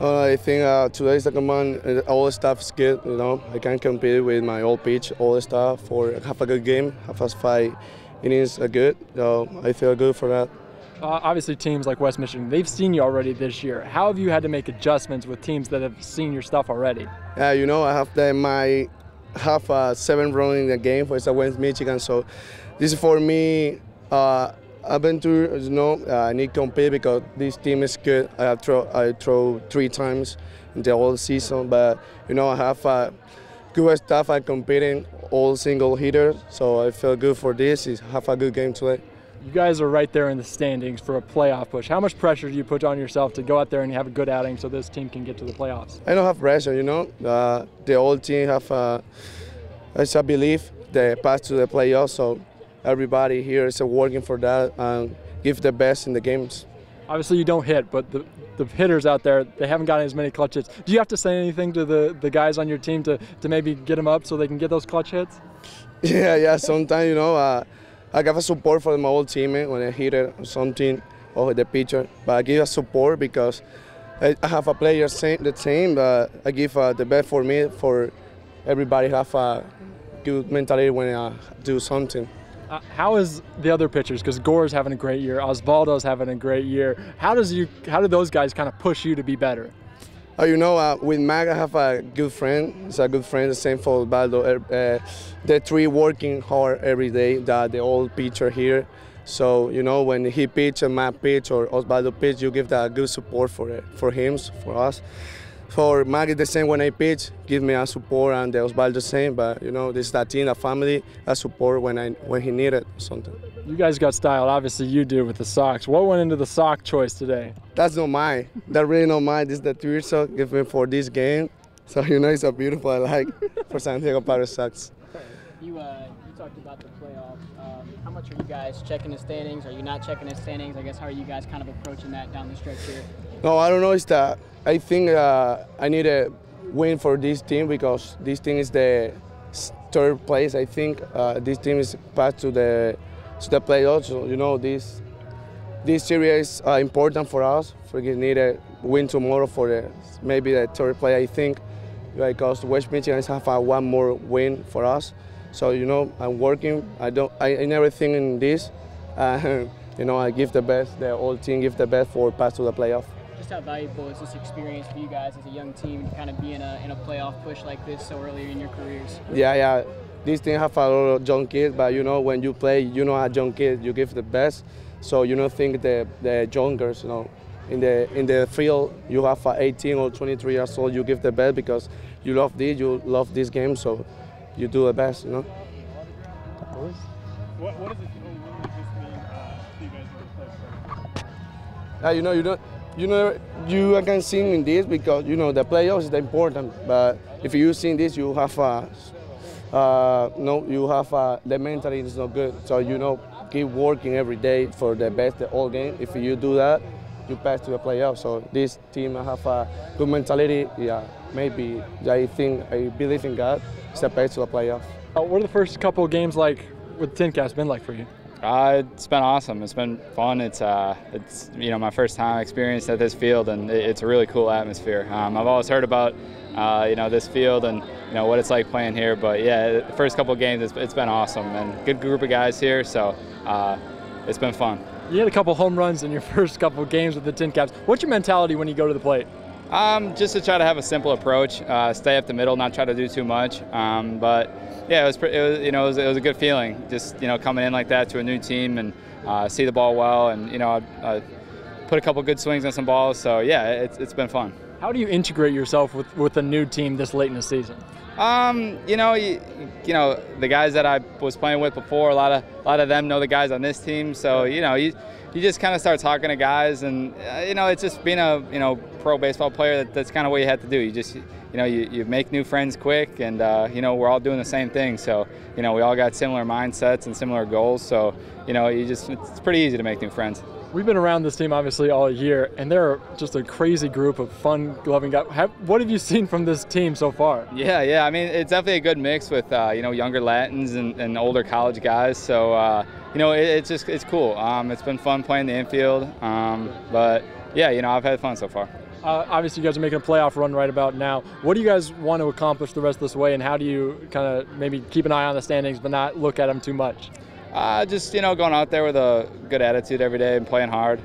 I think today's the command. All the stuff is good. I can compete with my old pitch, all the stuff for have a good game, have a 5 innings good. So I feel good for that. Obviously, teams like West Michigan, they've seen you already this year. How have you had to make adjustments with teams that have seen your stuff already? I have my 7 run in the game for West Michigan. So this is for me. Adventure, I need to compete because this team is good. I throw 3 times in the whole season, but I have good stuff. I'm competing all single hitters, so I feel good for this. Have a good game today. You guys are right there in the standings for a playoff push. How much pressure do you put on yourself to go out there and have a good outing so this team can get to the playoffs? I don't have pressure. The whole team have a belief they pass to the playoffs. So everybody here is working for that and give the best in the games. Obviously you don't hit, but the hitters out there, they haven't gotten as many clutch hits. Do you have to say anything to the guys on your team to maybe get them up so they can get those clutch hits? Yeah. Sometimes, I give a support for my whole team when I hit it or something, or the pitcher. But I give a support because I have a player the same, but I give the best for me, for everybody have a good mentality when I do something. How is the other pitchers? Because Gore's having a great year, Osvaldo's having a great year. How do those guys kind of push you to be better? With Mag, I have a good friend. He's a good friend, the same for Osvaldo. The 3 working hard every day, the old pitcher here. So, when he pitch and Mag pitch or Osvaldo pitch, you give that good support for him, for us. For Mag, the same when I pitch, give me a support, and the Osvaldo the same. But this is a team, a family, a support when he needed something. You guys got styled, obviously you do with the socks. What went into the sock choice today? That's not mine. That's really not mine. This is the tour sock give me for this game. So it's a beautiful I like for San Diego Padres socks. You talked about the playoffs. How much are you guys checking the standings? Are you not checking the standings? I guess how are you guys kind of approaching that down the stretch here? No, I don't know. It's that I think I need a win for this team because this team is the 3rd place. I think this team is passed to the playoffs. So, this series is important for us. We need a win tomorrow for maybe the 3rd place. I think because West Michigan have 1 more win for us. So I'm working. I never think in this. I give the best. The whole team give the best for pass to the playoff. Just how valuable is this experience for you guys as a young team to kind of be in a playoff push like this so early in your careers? Yeah. This team have a lot of young kids, but when you play, a young kid, you give the best. So think the youngers, in the field, you have 18 or 23 years old, you give the best because you love this game, so you do the best, What does it really just mean to you guys in the playoffs? You can sing in this because the playoffs is important. But if you sing this, you have the mentality is not good. So keep working every day for the best the whole game. If you do that, you pass to the playoffs. So this team have a good mentality. Yeah, maybe I believe in God. It's a pass to the playoffs. What are the first couple of games like with TinCaps been like for you? It's been awesome. It's been fun. It's my first time experience at this field, and it's a really cool atmosphere. I've always heard about this field and what it's like playing here, but yeah, the first couple of games it's been awesome and good group of guys here, so it's been fun. You had a couple home runs in your first couple of games with the TinCaps. What's your mentality when you go to the plate? Just to try to have a simple approach, stay up the middle, not try to do too much. But yeah, it was a good feeling. Just coming in like that to a new team and see the ball well, and I put a couple good swings on some balls. So yeah, it's been fun. How do you integrate yourself with a new team this late in the season? The guys that I was playing with before, a lot of them know the guys on this team. So you just kind of start talking to guys, and it's just being a pro baseball player. That's kind of what you have to do. You just you make new friends quick, and we're all doing the same thing. So we all got similar mindsets and similar goals. So it's pretty easy to make new friends. We've been around this team obviously all year, and they're just a crazy group of fun-loving guys. What have you seen from this team so far? Yeah. I mean, it's definitely a good mix with younger Latins and older college guys. So it's cool. It's been fun playing the infield, but yeah, I've had fun so far. Obviously, you guys are making a playoff run right about now. What do you guys want to accomplish the rest of this way, and how do you kind of maybe keep an eye on the standings but not look at them too much? Just, going out there with a good attitude every day and playing hard.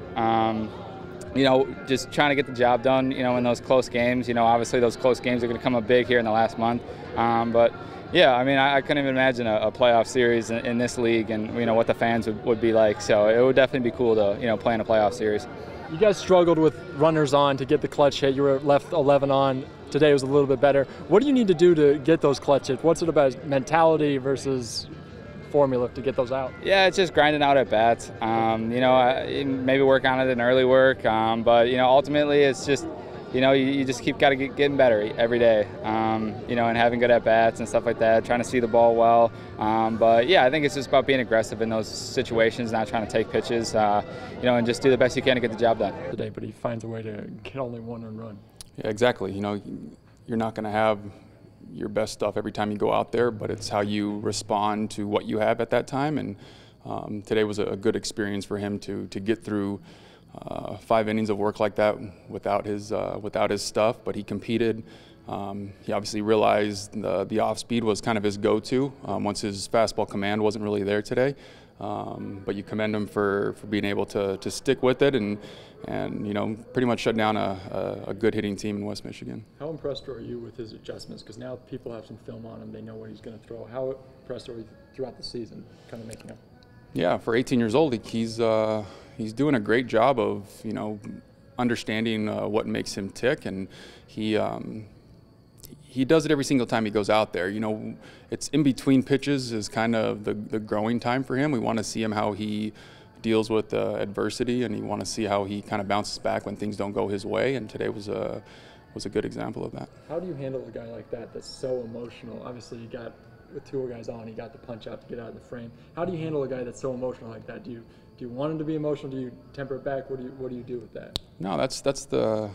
Just trying to get the job done, in those close games. Obviously those close games are going to come up big here in the last month. But yeah, I couldn't even imagine a playoff series in this league and, what the fans would be like. So it would definitely be cool to, play in a playoff series. You guys struggled with runners on to get the clutch hit. You were left 11 on. Today was a little bit better. What do you need to do to get those clutch hits? What's it about mentality versus formula to get those out? Yeah, it's just grinding out at bats. Maybe work on it in early work. But ultimately it's just, you just keep getting better every day. And having good at bats and stuff like that, trying to see the ball well. But yeah, I think it's just about being aggressive in those situations, not trying to take pitches, and just do the best you can to get the job done. Today, but he finds a way to get only one run. Yeah, exactly. You're not going to have your best stuff every time you go out there, but it's how you respond to what you have at that time. And today was a good experience for him to get through 5 innings of work like that without his stuff. But he competed. He obviously realized the off speed was kind of his go-to once his fastball command wasn't really there today. But you commend him for being able to stick with it and pretty much shut down a good hitting team in West Michigan. How impressed are you with his adjustments? Because now people have some film on him, they know what he's going to throw. How impressed are we throughout the season, kind of making up? Yeah, for 18 years old, he's doing a great job of understanding what makes him tick, and he does it every single time he goes out there. It's in between pitches is kind of the growing time for him. We want to see him how he deals with adversity, and you want to see how he kind of bounces back when things don't go his way. And today was a good example of that. How do you handle a guy like that that's so emotional? Obviously, you got with 2 guys on, he got the punch out to get out of the frame. How do you handle a guy that's so emotional like that? Do you want him to be emotional? Do you temper it back? What do you do with that? No, that's the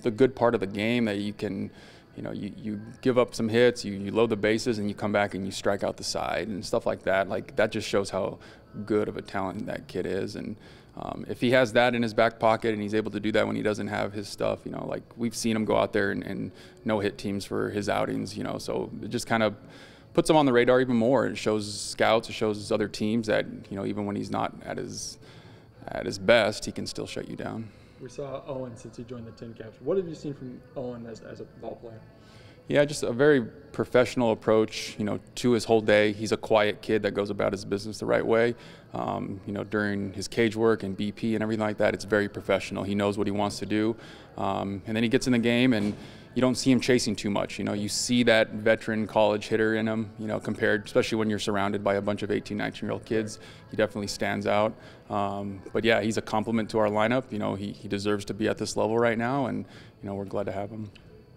the good part of the game, that you can, you give up some hits, you load the bases, and you come back and you strike out the side and stuff like that. Like, that just shows how good of a talent that kid is. And if he has that in his back pocket and he's able to do that when he doesn't have his stuff, like we've seen him go out there and no-hit teams for his outings, so it just kind of puts him on the radar even more. It shows scouts, it shows other teams that, even when he's not at his best, he can still shut you down. We saw Owen since he joined the TinCaps. What have you seen from Owen as a ball player? Yeah, just a very professional approach, to his whole day. He's a quiet kid that goes about his business the right way. During his cage work and BP and everything like that, it's very professional. He knows what he wants to do. And then he gets in the game, and you don't see him chasing too much. You see that veteran college hitter in him, compared, especially when you're surrounded by a bunch of 18, 19-year-old kids. He definitely stands out. But yeah, he's a compliment to our lineup. He deserves to be at this level right now, and, we're glad to have him.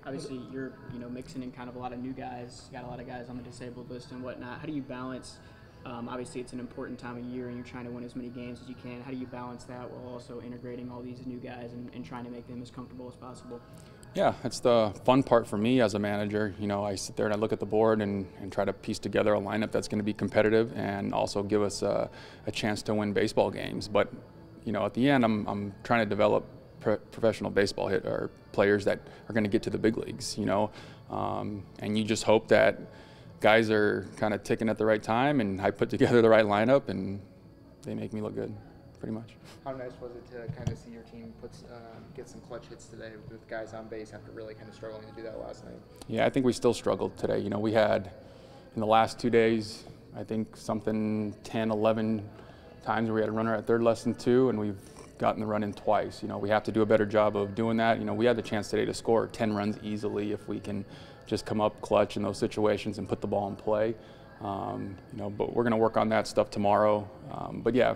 Obviously, you're mixing in kind of a lot of new guys. You got a lot of guys on the disabled list and whatnot. How do you balance? Obviously, it's an important time of year, and you're trying to win as many games as you can. How do you balance that while also integrating all these new guys and trying to make them as comfortable as possible? Yeah, it's the fun part for me as a manager. I sit there and I look at the board and try to piece together a lineup that's going to be competitive and also give us a chance to win baseball games. But at the end, I'm trying to develop professional baseball players that are going to get to the big leagues. And you just hope that guys are kind of ticking at the right time, and I put together the right lineup, and they make me look good, pretty much. How nice was it to kind of see your team get some clutch hits today with guys on base after really kind of struggling to do that last night? Yeah, I think we still struggled today. We had, in the last 2 days, I think something 10, 11 times where we had a runner at third less than 2, and we've gotten the run in twice. We have to do a better job of doing that. We had the chance today to score 10 runs easily if we can just come up clutch in those situations and put the ball in play. But we're going to work on that stuff tomorrow. But yeah,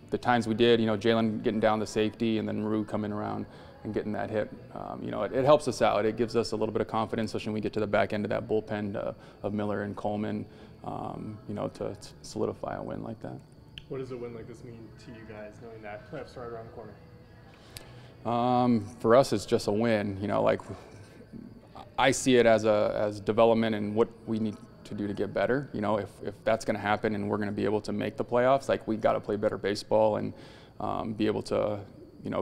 the times we did, Jalen getting down to safety and then Rue coming around and getting that hit, it helps us out. It gives us a little bit of confidence, especially when we get to the back end of that bullpen of Miller and Coleman, to solidify a win like that. What does a win like this mean to you guys, knowing that playoffs are right around the corner? For us, it's just a win. I see it as development and what we need to do to get better. If that's going to happen and we're going to be able to make the playoffs, we got to play better baseball and be able to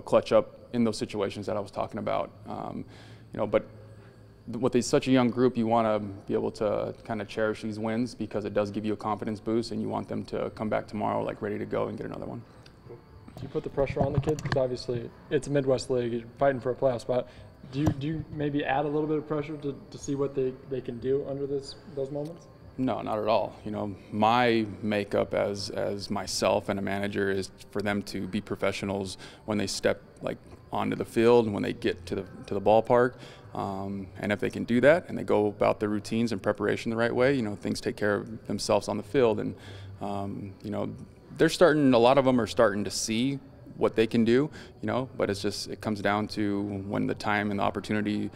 clutch up in those situations that I was talking about. But with such a young group, you want to be able to kind of cherish these wins because it does give you a confidence boost, and you want them to come back tomorrow like ready to go and get another one. Do you put the pressure on the kids? Because obviously it's a Midwest League, you're fighting for a playoff spot. Do you maybe add a little bit of pressure to see what they can do under those moments? No, not at all. My makeup as myself and a manager is for them to be professionals when they step onto the field and when they get to the ballpark. And if they can do that and they go about their routines and preparation the right way, things take care of themselves on the field. And a lot of them are starting to see what they can do, but it comes down to when the time and the opportunity,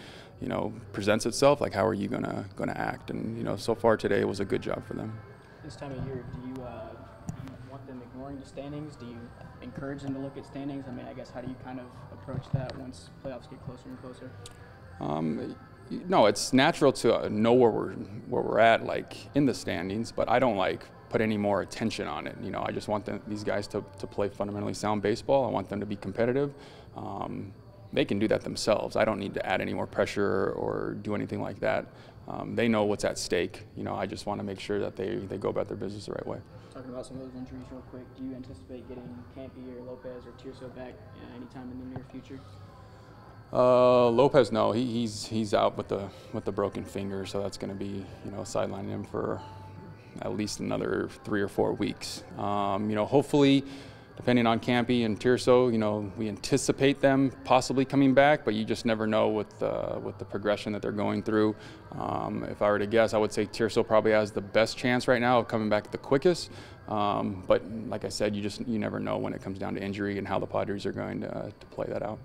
presents itself, how are you gonna act? And, so far today was a good job for them. This time of year, do you want them ignoring the standings? Do you encourage them to look at standings? I mean, I guess how do you kind of approach that once playoffs get closer and closer? No, it's natural to know where we're at, in the standings, but I don't put any more attention on it. I just want these guys to play fundamentally sound baseball. I want them to be competitive. They can do that themselves. I don't need to add any more pressure or do anything like that. They know what's at stake. I just want to make sure that they go about their business the right way. Talking about some of those injuries real quick, do you anticipate getting Campy or Lopez or Tirso back anytime in the near future? Lopez, no, he's out with the broken finger, so that's going to be sidelining him for at least another 3 or 4 weeks. Hopefully, depending on Campy and Tirso, we anticipate them possibly coming back, but you just never know with the progression that they're going through. If I were to guess, I would say Tirso probably has the best chance right now of coming back the quickest. But like I said, you never know when it comes down to injury and how the Padres are going to play that out.